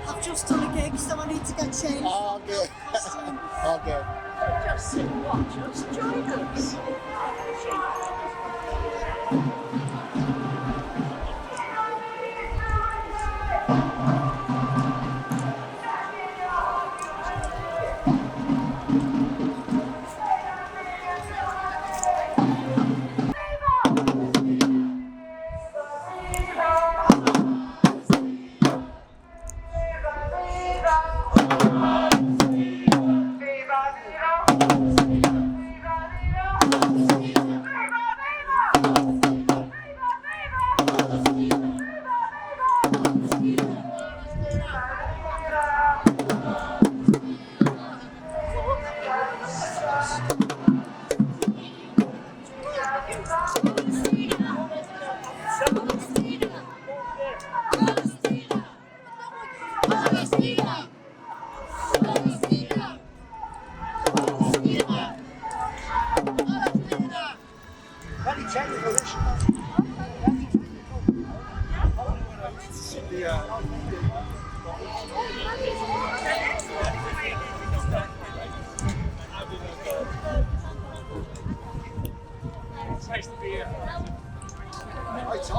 I've just done a gig, so I need to get changed. Oh, okay. Okay. Just sit and watch us, join us.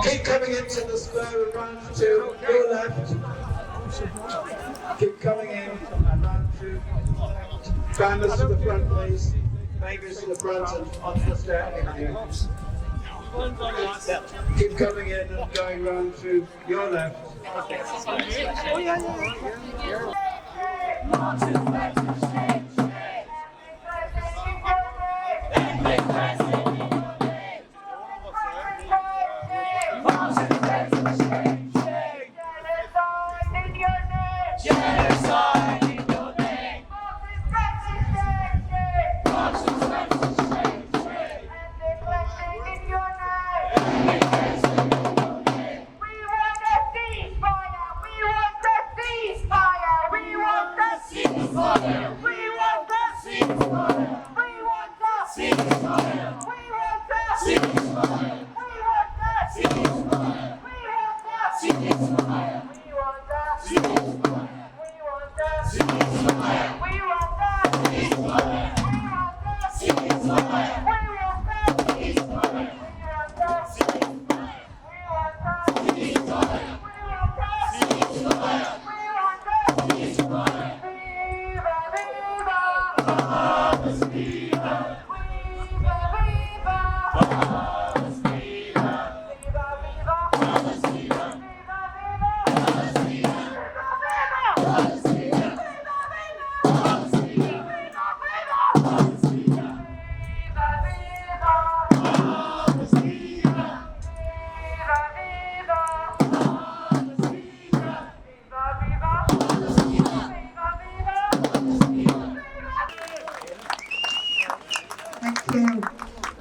Keep coming into the square and run to your left. Keep coming in and run to families to the front, please. Neighbours to the front and onto the stair. Keep coming in and going round to your left.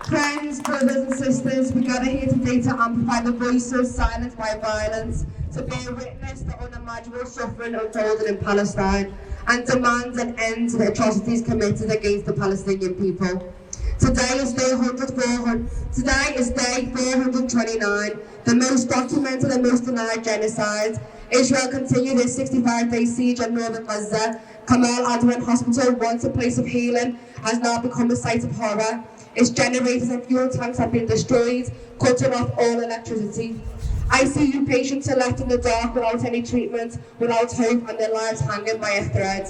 Friends, brothers and sisters, we gather here today to amplify the voices silenced by violence, to bear witness to unimaginable suffering unfolding in Palestine, and demand an end to the atrocities committed against the Palestinian people. Today is day 429, the most documented and most denied genocide. Israel continued its 65-day siege on northern Gaza. Kamal Adwan Hospital, once a place of healing, has now become a site of horror. Its generators and fuel tanks have been destroyed, cutting off all electricity. ICU patients are left in the dark without any treatment, without hope, and their lives hanging by a thread.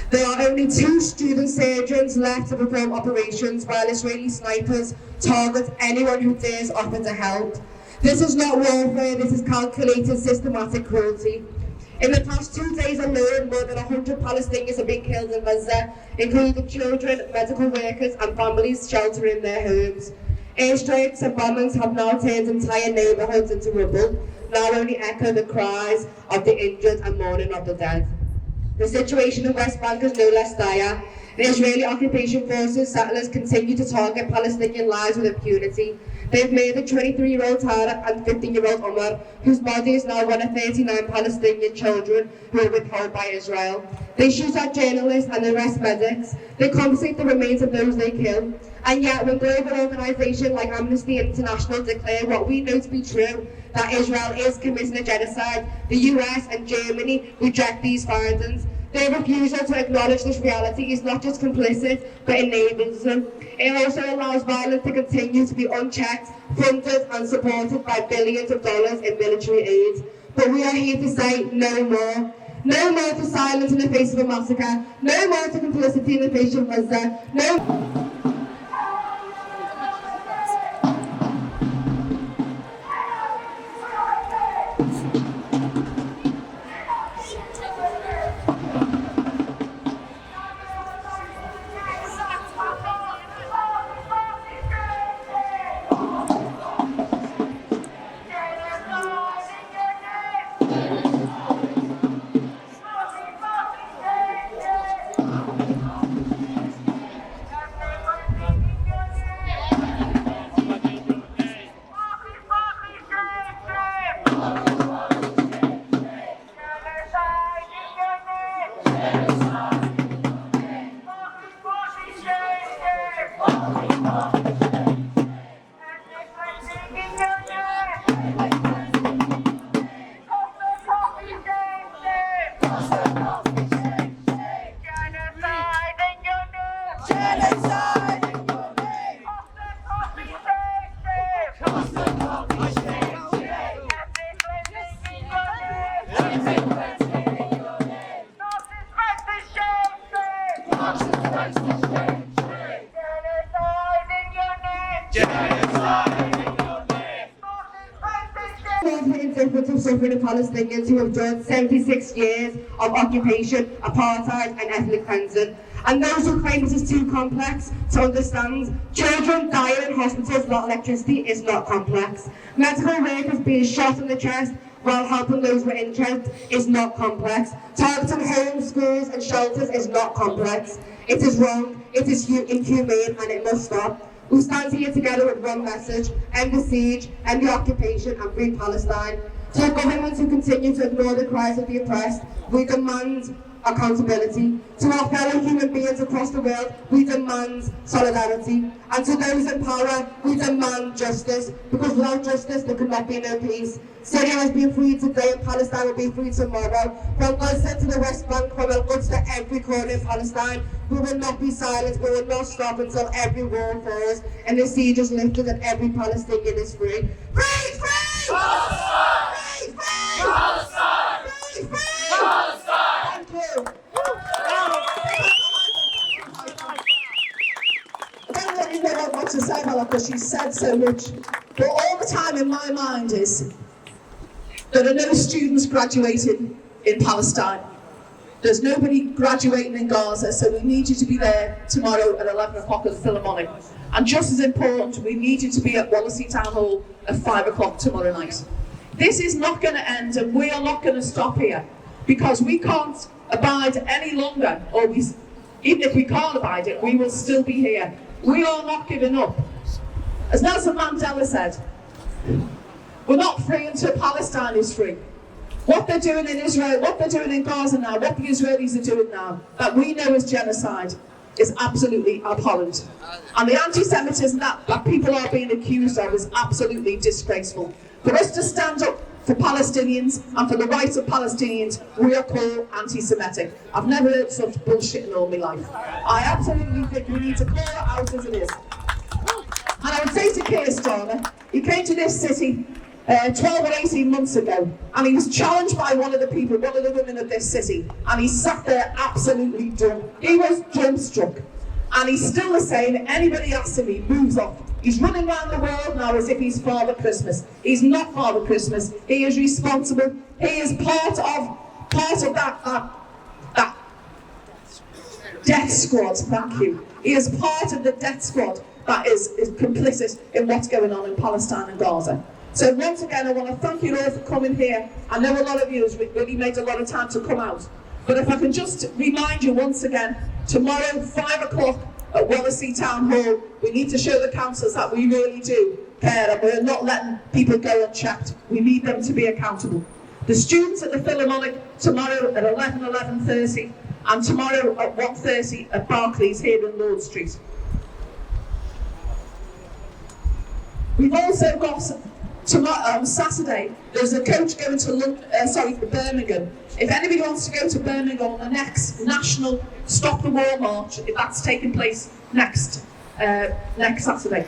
There are only 2 student surgeons left to perform operations, while Israeli snipers target anyone who dares offer to help. This is not warfare, this is calculated, systematic cruelty. In the past 2 days alone, more than 100 Palestinians have been killed in Gaza, including children, medical workers and families sheltering in their homes. Airstrikes and bombings have now turned entire neighbourhoods into rubble, now only echo the cries of the injured and mourning of the dead. The situation in West Bank is no less dire. The Israeli occupation forces, settlers continue to target Palestinian lives with impunity. They've murdered 23-year-old Tara and 15-year-old Omar, whose body is now one of 39 Palestinian children who are withheld by Israel. They shoot at journalists and arrest medics. They confiscate the remains of those they kill. And yet, when global organisations like Amnesty International declare what we know to be true, that Israel is committing a genocide, the US and Germany reject these findings. Their refusal to acknowledge this reality is not just complicit, but enables them. It also allows violence to continue to be unchecked, funded and supported by billions of dollars in military aid. But we are here to say no more. No more to silence in the face of a massacre. No more to complicity in the face of Gaza. No. Suffering Palestinians who have done 76 years of occupation, apartheid and ethnic cleansing. And those who claim this is too complex to understand, children dying in hospitals without electricity is not complex. Medical workers being shot in the chest while helping those with interest is not complex. Targeting homes, schools and shelters is not complex. It is wrong, it is inhumane and it must stop. We stand here together with one message: end the siege, end the occupation and free Palestine. To governments who continue to ignore the cries of the oppressed, we demand accountability. To our fellow human beings across the world, we demand solidarity. And to those in power, we demand justice, because without justice there could not be no peace. Syria has been freed today and Palestine will be free tomorrow. From Gaza to the West Bank, from El Quds to every corner in Palestine, we will not be silent, we will not stop until every wall falls and the siege is lifted and every Palestinian is free. Free! Free! Palestine! Free! Free! Palestine! Free! Free! Palestine! Thank you. I don't really know what to say about her because she said so much, but all the time in my mind is there are no students graduating in Palestine. There's nobody graduating in Gaza, so we need you to be there tomorrow at 11 o'clock at the Philharmonic. And just as important, we need you to be at Wallasey Town Hall at 5 o'clock tomorrow night. This is not going to end, and we are not going to stop here, because we can't abide any longer, or even if we can't abide it, we will still be here. We are not giving up. As Nelson Mandela said, we're not free until Palestine is free. What they're doing in Israel, what they're doing in Gaza now, what the Israelis are doing now, that we know as genocide, is absolutely abhorrent. And the anti-Semitism that people are being accused of is absolutely disgraceful. For us to stand up for Palestinians and for the rights of Palestinians, we are called anti-Semitic. I've never heard such bullshit in all my life. I absolutely think we need to call it out as it is. And I would say to Keir Starmer, he came to this city 12 or 18 months ago, and he was challenged by one of the people, one of the women of this city, and he sat there absolutely dumb. He was dumbstruck. And he's still the same. Anybody asks him, he moves off. He's running around the world now as if he's Father Christmas. He's not Father Christmas. He is responsible. He is part of that death squad. Thank you. He is part of the death squad that is complicit in what's going on in Palestine and Gaza. So once again, I want to thank you all for coming here. I know a lot of you have really made a lot of time to come out. But if I can just remind you once again Tomorrow, 5 o'clock at Wallasey Town Hall, we need to show the councillors that we really do care and we're not letting people go unchecked. We need them to be accountable. The students at the Philharmonic tomorrow at 11:30 and tomorrow at 1:30 at Barclays here in Lord Street. We've also got tomorrow, Saturday, there's a coach going to Birmingham. If anybody wants to go to Birmingham on the next national Stop the War March, if that's taking place next Saturday.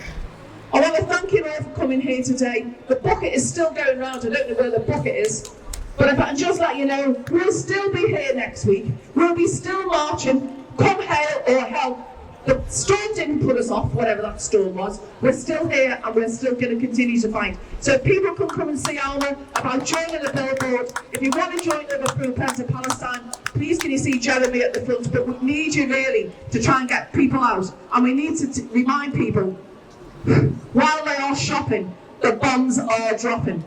I want to thank you all for coming here today. The bucket is still going round. I don't know where the bucket is. But if I can just let you know, we'll still be here next week. We'll be still marching, come hail or hell. The storm didn't put us off, whatever that storm was. We're still here and we're still going to continue to fight. So if people can come and see Alma about joining the billboard, if you want to join Liverpool Pen to Palestine, please can you see Jeremy at the front. But we need you really to try and get people out. And we need to remind people, while they are shopping, the bombs are dropping.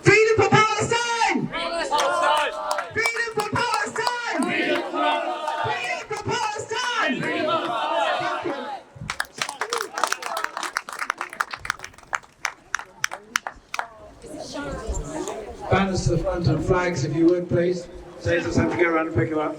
Freedom for Palestine! Freedom for Palestine! Freedom for Palestine! Banners to the front and flags, if you would, please. Saves us having to go around and pick them up.